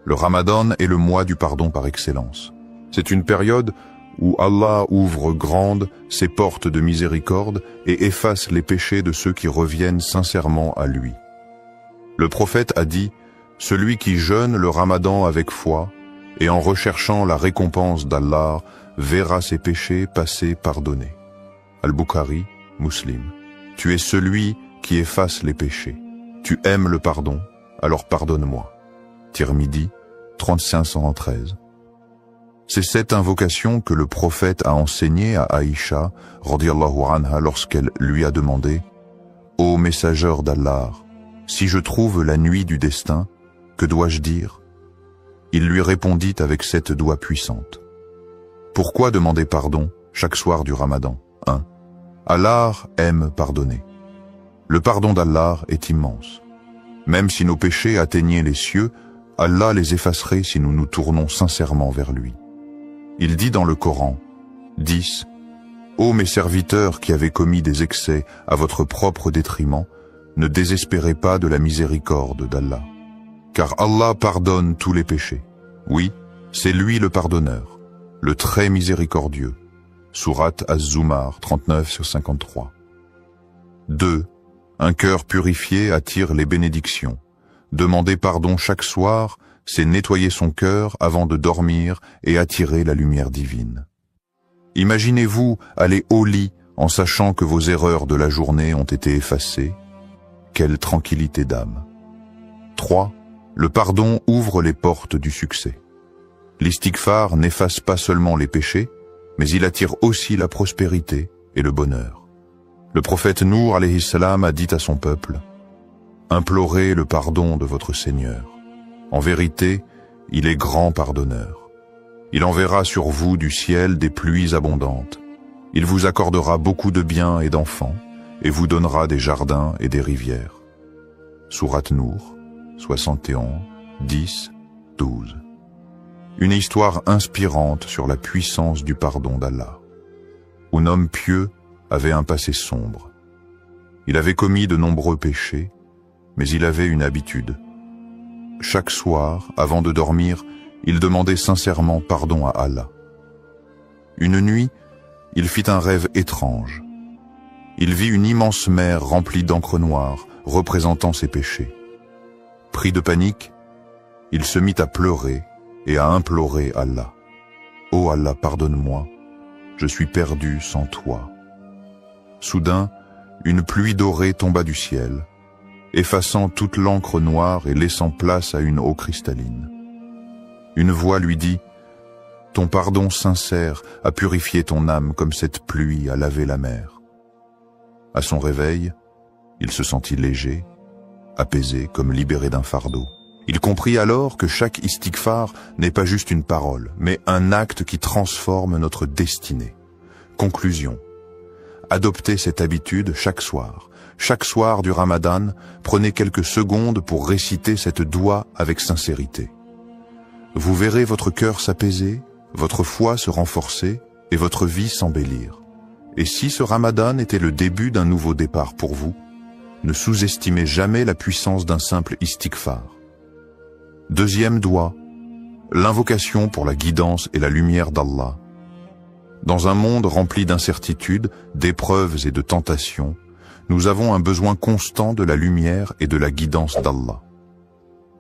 Le Ramadan est le mois du pardon par excellence. C'est une période où Allah ouvre grandes ses portes de miséricorde et efface les péchés de ceux qui reviennent sincèrement à lui. Le prophète a dit « Celui qui jeûne le Ramadan avec foi et en recherchant la récompense d'Allah verra ses péchés passés pardonnés. » Al-Bukhari, Muslim. Tu es celui qui efface les péchés. Tu aimes le pardon, alors pardonne-moi. Tirmidhi, 3513. C'est cette invocation que le prophète a enseignée à Aïcha, radiyallahu anha, lorsqu'elle lui a demandé « Ô messageur d'Allah, si je trouve la nuit du destin, que dois-je dire ?» Il lui répondit avec cette doua puissante. Pourquoi demander pardon chaque soir du Ramadan? 1. Allah aime pardonner. Le pardon d'Allah est immense. Même si nos péchés atteignaient les cieux, Allah les effacerait si nous nous tournons sincèrement vers lui. Il dit dans le Coran, 10. Ô mes serviteurs qui avez commis des excès à votre propre détriment, ne désespérez pas de la miséricorde d'Allah. Car Allah pardonne tous les péchés. Oui, c'est lui le pardonneur, le très miséricordieux. Sourate Az-Zumar 39/53. 2. Un cœur purifié attire les bénédictions. Demander pardon chaque soir, c'est nettoyer son cœur avant de dormir et attirer la lumière divine. Imaginez-vous aller au lit en sachant que vos erreurs de la journée ont été effacées. Quelle tranquillité d'âme. 3. Le pardon ouvre les portes du succès. L'istighfar n'efface pas seulement les péchés, mais il attire aussi la prospérité et le bonheur. Le prophète Nour alayhi salam a dit à son peuple « Implorez le pardon de votre Seigneur. En vérité, il est grand pardonneur. Il enverra sur vous du ciel des pluies abondantes. Il vous accordera beaucoup de biens et d'enfants, et vous donnera des jardins et des rivières. » Sourate Nour, 71, 10, 12. Une histoire inspirante sur la puissance du pardon d'Allah. Un homme pieux avait un passé sombre. Il avait commis de nombreux péchés, mais il avait une habitude. Chaque soir, avant de dormir, il demandait sincèrement pardon à Allah. Une nuit, il fit un rêve étrange. Il vit une immense mer remplie d'encre noire, représentant ses péchés. Pris de panique, il se mit à pleurer et à implorer Allah. « Ô Allah, pardonne-moi, je suis perdu sans toi. » Soudain, une pluie dorée tomba du ciel, effaçant toute l'encre noire et laissant place à une eau cristalline. Une voix lui dit « Ton pardon sincère a purifié ton âme comme cette pluie a lavé la mer. » À son réveil, il se sentit léger, apaisé comme libéré d'un fardeau. Il comprit alors que chaque istighfar n'est pas juste une parole, mais un acte qui transforme notre destinée. Conclusion. Adoptez cette habitude chaque soir. Chaque soir du Ramadan, prenez quelques secondes pour réciter cette doua avec sincérité. Vous verrez votre cœur s'apaiser, votre foi se renforcer et votre vie s'embellir. Et si ce Ramadan était le début d'un nouveau départ pour vous, ne sous-estimez jamais la puissance d'un simple istighfar. Deuxième doigt, l'invocation pour la guidance et la lumière d'Allah. Dans un monde rempli d'incertitudes, d'épreuves et de tentations, nous avons un besoin constant de la lumière et de la guidance d'Allah.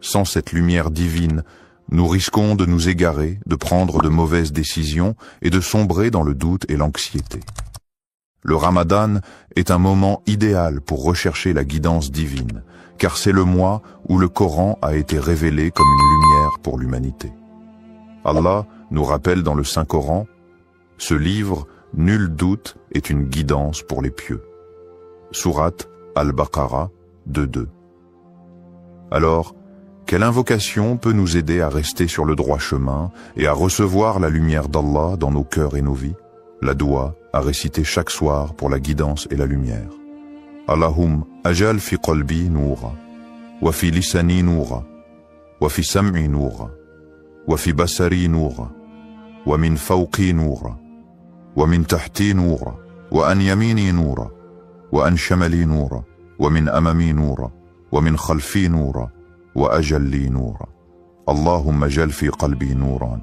Sans cette lumière divine, nous risquons de nous égarer, de prendre de mauvaises décisions et de sombrer dans le doute et l'anxiété. Le Ramadan est un moment idéal pour rechercher la guidance divine, car c'est le mois où le Coran a été révélé comme une lumière pour l'humanité. Allah nous rappelle dans le Saint-Coran, « Ce livre, nul doute, est une guidance pour les pieux. » Sourate Al-Baqarah 2:2. Alors, quelle invocation peut nous aider à rester sur le droit chemin et à recevoir la lumière d'Allah dans nos cœurs et nos vies? La doua à réciter chaque soir pour la guidance et la lumière. Allahum ajal fi qalbi noura, wa fi lisani noura, wa fi sam'i noura, wa fi basari noura, wa min fawqi noura, wa min tahti noura, wa an yamini noura, wa an shamali noura, wa min amami noura, wa min khalfi noura, wa ajalli noura. Allahum ajal fi qalbi nouran,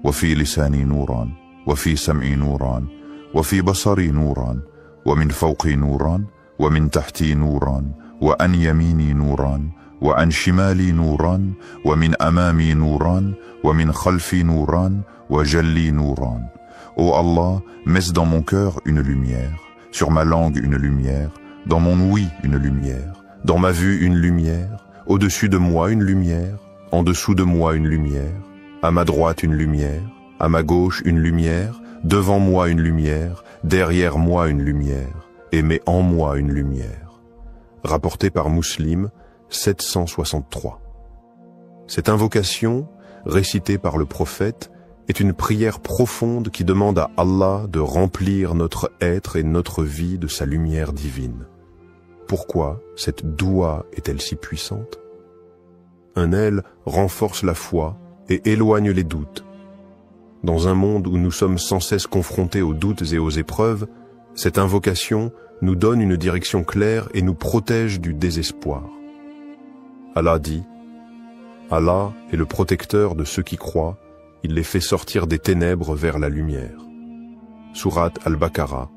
wa fi lisani nouran, وفي سمعي نوران وفي بصري نوران ومن فوقي نوران ومن تحتي نوران وعن يميني نوران وعن شمالي نوران ومن أمامي نوران ومن خلفي نوران وجلي نوران. Ô Allah, mets dans mon cœur une lumière, sur ma langue une lumière, dans mon ouïe une lumière, dans ma vue une lumière, au-dessus de moi une lumière, en dessous de moi une lumière, à ma droite une lumière, à ma gauche une lumière, devant moi une lumière, derrière moi une lumière, et mets en moi une lumière. Rapporté par Muslim 763. Cette invocation, récitée par le prophète, est une prière profonde qui demande à Allah de remplir notre être et notre vie de sa lumière divine. Pourquoi cette doua est-elle si puissante? Elle renforce la foi et éloigne les doutes. Dans un monde où nous sommes sans cesse confrontés aux doutes et aux épreuves, cette invocation nous donne une direction claire et nous protège du désespoir. Allah dit, « Allah est le protecteur de ceux qui croient, il les fait sortir des ténèbres vers la lumière. » Sourate Al-Baqarah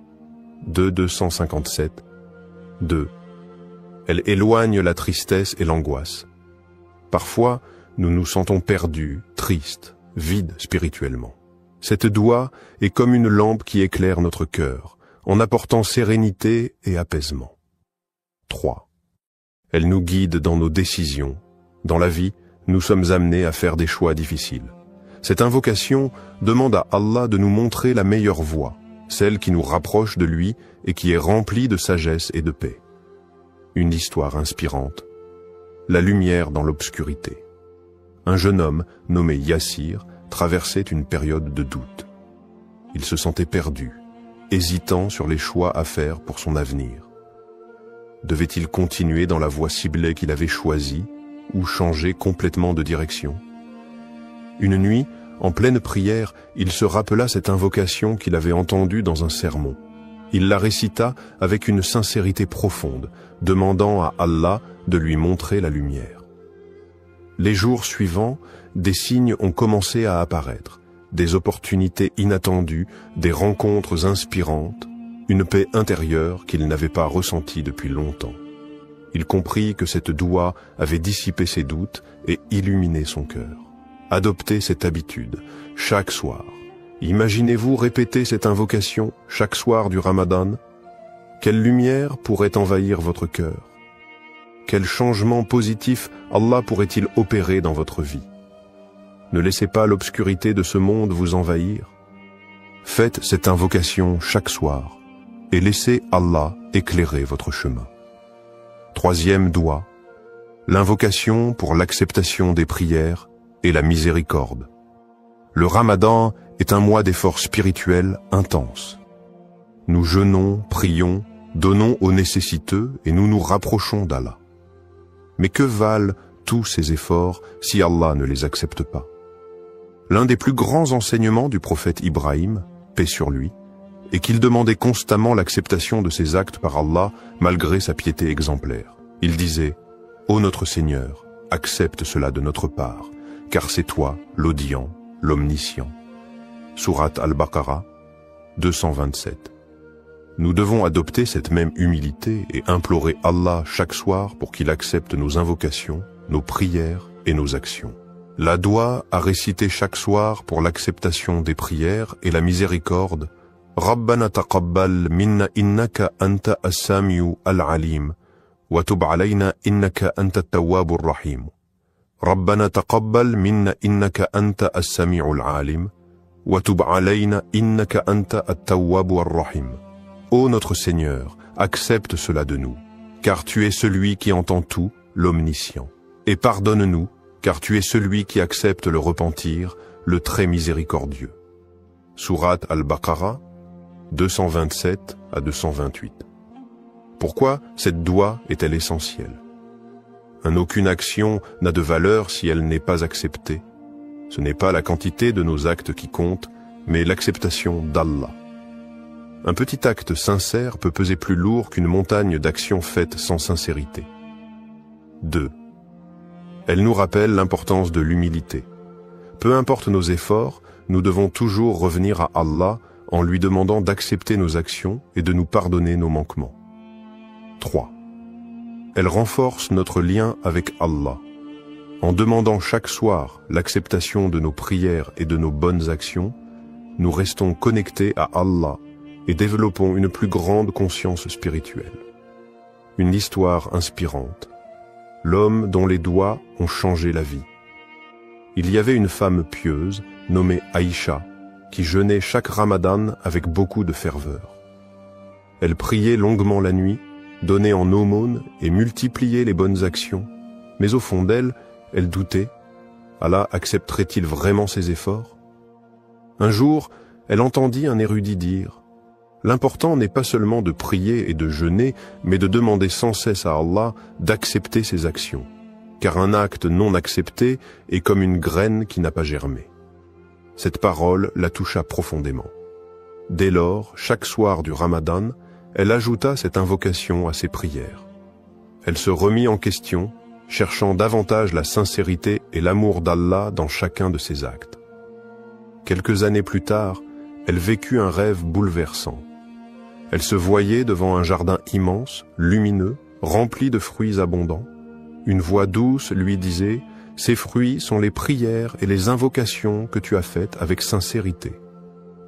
2:257. 2. Elle éloigne la tristesse et l'angoisse. Parfois, nous nous sentons perdus, tristes, vide spirituellement. Cette doua est comme une lampe qui éclaire notre cœur, en apportant sérénité et apaisement. 3. Elle nous guide dans nos décisions. Dans la vie, nous sommes amenés à faire des choix difficiles. Cette invocation demande à Allah de nous montrer la meilleure voie, celle qui nous rapproche de lui et qui est remplie de sagesse et de paix. Une histoire inspirante. La lumière dans l'obscurité. Un jeune homme nommé Yassir traversait une période de doute. Il se sentait perdu, hésitant sur les choix à faire pour son avenir. Devait-il continuer dans la voie ciblée qu'il avait choisie ou changer complètement de direction? Une nuit, en pleine prière, il se rappela cette invocation qu'il avait entendue dans un sermon. Il la récita avec une sincérité profonde, demandant à Allah de lui montrer la lumière. Les jours suivants, des signes ont commencé à apparaître, des opportunités inattendues, des rencontres inspirantes, une paix intérieure qu'il n'avait pas ressentie depuis longtemps. Il comprit que cette doua avait dissipé ses doutes et illuminé son cœur. Adoptez cette habitude, chaque soir. Imaginez-vous répéter cette invocation chaque soir du Ramadan. Quelle lumière pourrait envahir votre cœur? Quel changement positif Allah pourrait-il opérer dans votre vie? Ne laissez pas l'obscurité de ce monde vous envahir. Faites cette invocation chaque soir et laissez Allah éclairer votre chemin. Troisième doua, l'invocation pour l'acceptation des prières et la miséricorde. Le Ramadan est un mois d'efforts spirituels intenses. Nous jeûnons, prions, donnons aux nécessiteux et nous nous rapprochons d'Allah. Mais que valent tous ces efforts si Allah ne les accepte pas? l'un des plus grands enseignements du prophète Ibrahim, paix sur lui, et qu'il demandait constamment l'acceptation de ses actes par Allah malgré sa piété exemplaire. Il disait « Ô notre Seigneur, accepte cela de notre part, car c'est toi l'audient, l'omniscient. » Sourate Al-Baqarah, 227. Nous devons adopter cette même humilité et implorer Allah chaque soir pour qu'il accepte nos invocations, nos prières et nos actions. La doua à réciter chaque soir pour l'acceptation des prières et la miséricorde « Rabbana taqabbal minna innaka anta as-sami'u al-alim wa tub alayna innaka anta at-tawwabur rahim. Rabbana taqabbal minna innaka anta as-sami'u al-alim wa tub alayna innaka anta at-tawwabur rahim. » Ô notre Seigneur, accepte cela de nous, car tu es celui qui entend tout, l'omniscient. Et pardonne-nous, car tu es celui qui accepte le repentir, le très miséricordieux. Sourate Al-Baqarah, 227 à 228. Pourquoi cette doua est-elle essentielle? Aucune action n'a de valeur si elle n'est pas acceptée. Ce n'est pas la quantité de nos actes qui compte, mais l'acceptation d'Allah. Un petit acte sincère peut peser plus lourd qu'une montagne d'actions faites sans sincérité. 2. Elle nous rappelle l'importance de l'humilité. Peu importe nos efforts, nous devons toujours revenir à Allah en lui demandant d'accepter nos actions et de nous pardonner nos manquements. 3. Elle renforce notre lien avec Allah. En demandant chaque soir l'acceptation de nos prières et de nos bonnes actions, nous restons connectés à Allah et développons une plus grande conscience spirituelle. Une histoire inspirante. L'homme dont les doigts ont changé la vie. Il y avait une femme pieuse, nommée Aïcha, qui jeûnait chaque Ramadan avec beaucoup de ferveur. Elle priait longuement la nuit, donnait en aumône et multipliait les bonnes actions, mais au fond d'elle, elle doutait. Allah accepterait-il vraiment ses efforts? Un jour, elle entendit un érudit dire « L'important n'est pas seulement de prier et de jeûner, mais de demander sans cesse à Allah d'accepter ses actions, car un acte non accepté est comme une graine qui n'a pas germé. » Cette parole la toucha profondément. Dès lors, chaque soir du Ramadan, elle ajouta cette invocation à ses prières. Elle se remit en question, cherchant davantage la sincérité et l'amour d'Allah dans chacun de ses actes. Quelques années plus tard, elle vécut un rêve bouleversant. Elle se voyait devant un jardin immense, lumineux, rempli de fruits abondants. Une voix douce lui disait « Ces fruits sont les prières et les invocations que tu as faites avec sincérité.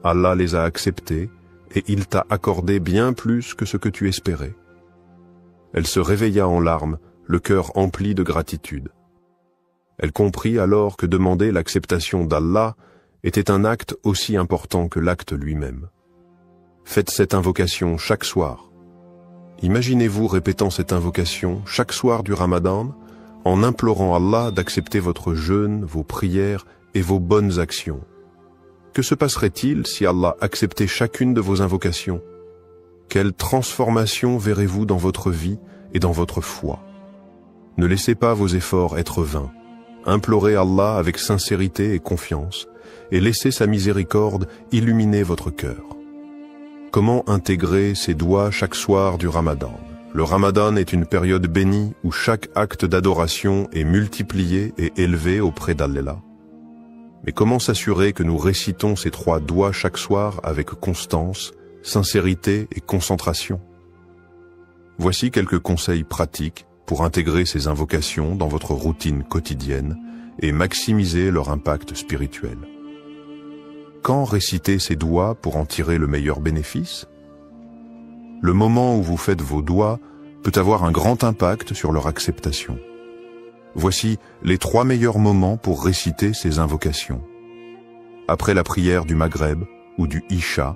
Allah les a acceptées et il t'a accordé bien plus que ce que tu espérais. » Elle se réveilla en larmes, le cœur empli de gratitude. Elle comprit alors que demander l'acceptation d'Allah était un acte aussi important que l'acte lui-même. Faites cette invocation chaque soir. Imaginez-vous répétant cette invocation chaque soir du Ramadan en implorant Allah d'accepter votre jeûne, vos prières et vos bonnes actions. Que se passerait-il si Allah acceptait chacune de vos invocations? Quelle transformation verrez-vous dans votre vie et dans votre foi? Ne laissez pas vos efforts être vains. Implorez Allah avec sincérité et confiance et laissez sa miséricorde illuminer votre cœur. Comment intégrer ces doigts chaque soir du Ramadan? Le Ramadan est une période bénie où chaque acte d'adoration est multiplié et élevé auprès d'Allah. Mais comment s'assurer que nous récitons ces 3 doigts chaque soir avec constance, sincérité et concentration? Voici quelques conseils pratiques pour intégrer ces invocations dans votre routine quotidienne et maximiser leur impact spirituel. Quand réciter ces doigts pour en tirer le meilleur bénéfice? Le moment où vous faites vos doigts peut avoir un grand impact sur leur acceptation. Voici les 3 meilleurs moments pour réciter ces invocations. Après la prière du Maghreb ou du Isha,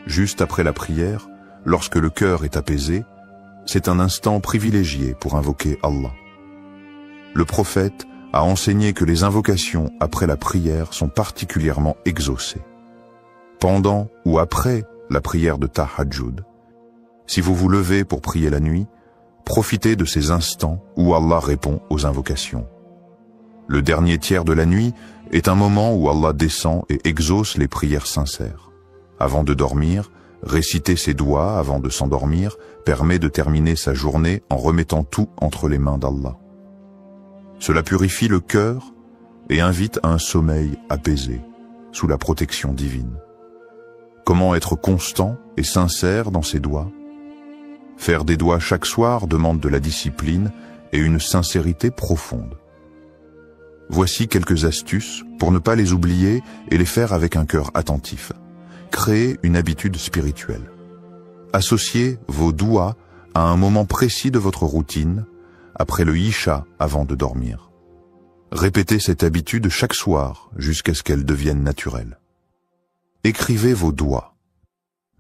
juste après la prière, lorsque le cœur est apaisé, c'est un instant privilégié pour invoquer Allah. Le prophète a enseigné que les invocations après la prière sont particulièrement exaucées. Pendant ou après la prière de Tahajjud, si vous vous levez pour prier la nuit, profitez de ces instants où Allah répond aux invocations. Le dernier tiers de la nuit est un moment où Allah descend et exauce les prières sincères. Avant de dormir, réciter ses doigts avant de s'endormir permet de terminer sa journée en remettant tout entre les mains d'Allah. Cela purifie le cœur et invite à un sommeil apaisé, sous la protection divine. Comment être constant et sincère dans ses doigts? Faire des doigts chaque soir demande de la discipline et une sincérité profonde. Voici quelques astuces pour ne pas les oublier et les faire avec un cœur attentif. Créez une habitude spirituelle. Associez vos doigts à un moment précis de votre routine, après le Isha avant de dormir. Répétez cette habitude chaque soir jusqu'à ce qu'elle devienne naturelle. Écrivez vos doigts.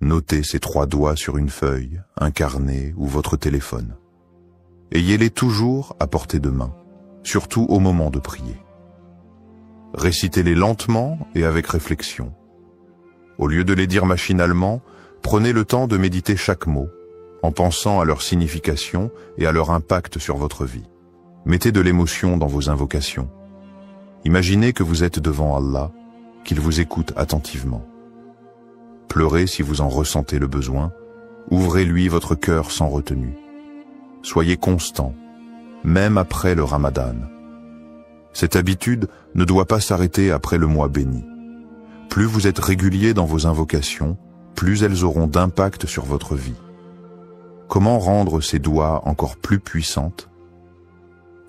Notez ces 3 doigts sur une feuille, un carnet ou votre téléphone. Ayez-les toujours à portée de main, surtout au moment de prier. Récitez-les lentement et avec réflexion. Au lieu de les dire machinalement, prenez le temps de méditer chaque mot, en pensant à leur signification et à leur impact sur votre vie. Mettez de l'émotion dans vos invocations. Imaginez que vous êtes devant Allah, qu'il vous écoute attentivement. Pleurez si vous en ressentez le besoin, ouvrez-lui votre cœur sans retenue. Soyez constant, même après le Ramadan. Cette habitude ne doit pas s'arrêter après le mois béni. Plus vous êtes régulier dans vos invocations, plus elles auront d'impact sur votre vie. Comment rendre ces doigts encore plus puissantes?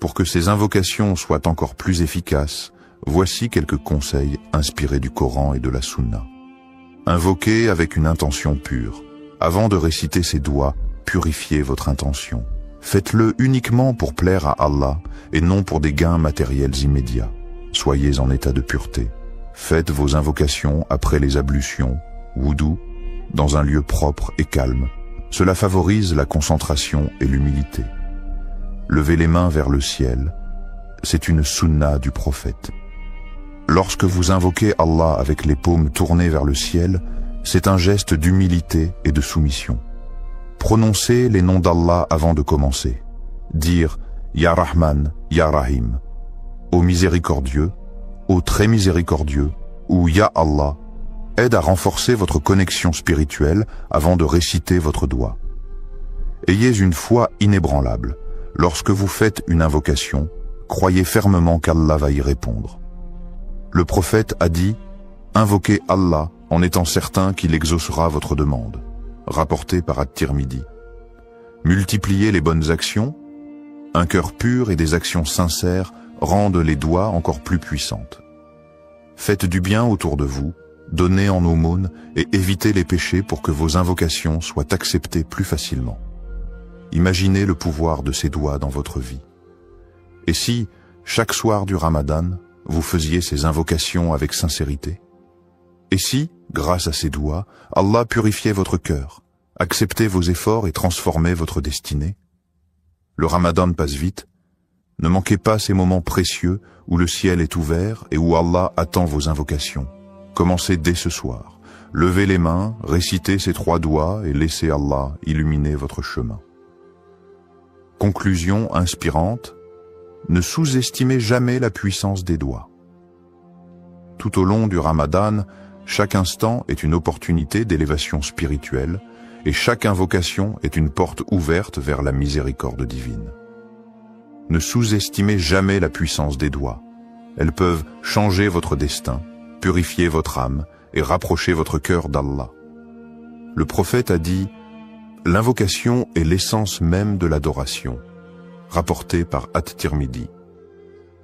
Pour que ces invocations soient encore plus efficaces, voici quelques conseils inspirés du Coran et de la Sunna. Invoquez avec une intention pure. Avant de réciter ces doigts, purifiez votre intention. Faites-le uniquement pour plaire à Allah et non pour des gains matériels immédiats. Soyez en état de pureté. Faites vos invocations après les ablutions, wudu, dans un lieu propre et calme. Cela favorise la concentration et l'humilité. Levez les mains vers le ciel, c'est une sunna du prophète. Lorsque vous invoquez Allah avec les paumes tournées vers le ciel, c'est un geste d'humilité et de soumission. Prononcez les noms d'Allah avant de commencer. Dire « Ya Rahman, Ya Rahim » au miséricordieux, au très miséricordieux ou Ya Allah aide à renforcer votre connexion spirituelle avant de réciter votre doigt. Ayez une foi inébranlable. Lorsque vous faites une invocation, croyez fermement qu'Allah va y répondre. Le prophète a dit « Invoquez Allah en étant certain qu'il exaucera votre demande » rapporté par At-Tirmidhi. Multipliez les bonnes actions, un cœur pur et des actions sincères rendent les doigts encore plus puissantes. Faites du bien autour de vous, donnez en aumône et évitez les péchés pour que vos invocations soient acceptées plus facilement. Imaginez le pouvoir de ces doigts dans votre vie. Et si, chaque soir du Ramadan, vous faisiez ces invocations avec sincérité? Et si, grâce à ces doigts, Allah purifiait votre cœur, acceptait vos efforts et transformait votre destinée? Le Ramadan passe vite. Ne manquez pas ces moments précieux où le ciel est ouvert et où Allah attend vos invocations. Commencez dès ce soir. Levez les mains, récitez ces 3 doigts et laissez Allah illuminer votre chemin. Conclusion inspirante, ne sous-estimez jamais la puissance des doigts. Tout au long du Ramadan, chaque instant est une opportunité d'élévation spirituelle et chaque invocation est une porte ouverte vers la miséricorde divine. Ne sous-estimez jamais la puissance des doigts. Elles peuvent changer votre destin, purifier votre âme et rapprocher votre cœur d'Allah. Le prophète a dit « L'invocation est l'essence même de l'adoration », rapporté par At-Tirmidhi.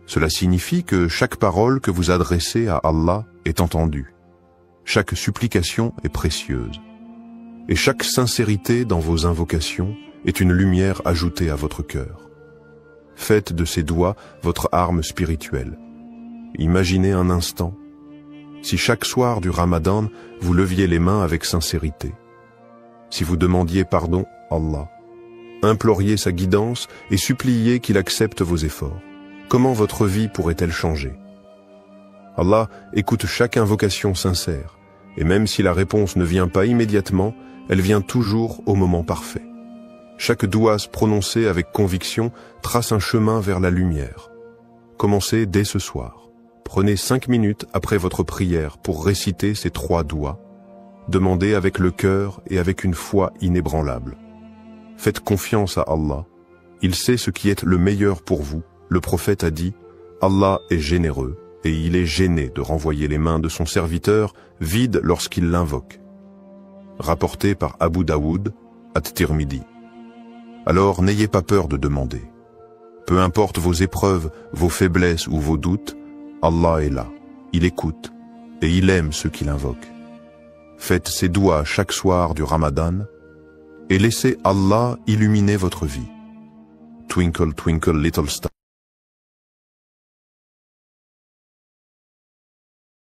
Cela signifie que chaque parole que vous adressez à Allah est entendue. Chaque supplication est précieuse. Et chaque sincérité dans vos invocations est une lumière ajoutée à votre cœur. Faites de ces doigts votre arme spirituelle. Imaginez un instant, si chaque soir du Ramadan, vous leviez les mains avec sincérité. Si vous demandiez pardon à Allah, imploriez sa guidance et suppliez qu'il accepte vos efforts, comment votre vie pourrait-elle changer? Allah écoute chaque invocation sincère. Et même si la réponse ne vient pas immédiatement, elle vient toujours au moment parfait. Chaque doigt prononcé avec conviction trace un chemin vers la lumière. Commencez dès ce soir. Prenez 5 minutes après votre prière pour réciter ces 3 doigts. Demandez avec le cœur et avec une foi inébranlable. Faites confiance à Allah. Il sait ce qui est le meilleur pour vous. Le prophète a dit, Allah est généreux et il est gêné de renvoyer les mains de son serviteur vides lorsqu'il l'invoque. Rapporté par Abu Daoud, At-Tirmidhi. Alors n'ayez pas peur de demander. Peu importe vos épreuves, vos faiblesses ou vos doutes, Allah est là, il écoute et il aime ceux qui l'invoquent. Faites ces doigts chaque soir du Ramadan et laissez Allah illuminer votre vie. Twinkle, twinkle, little star.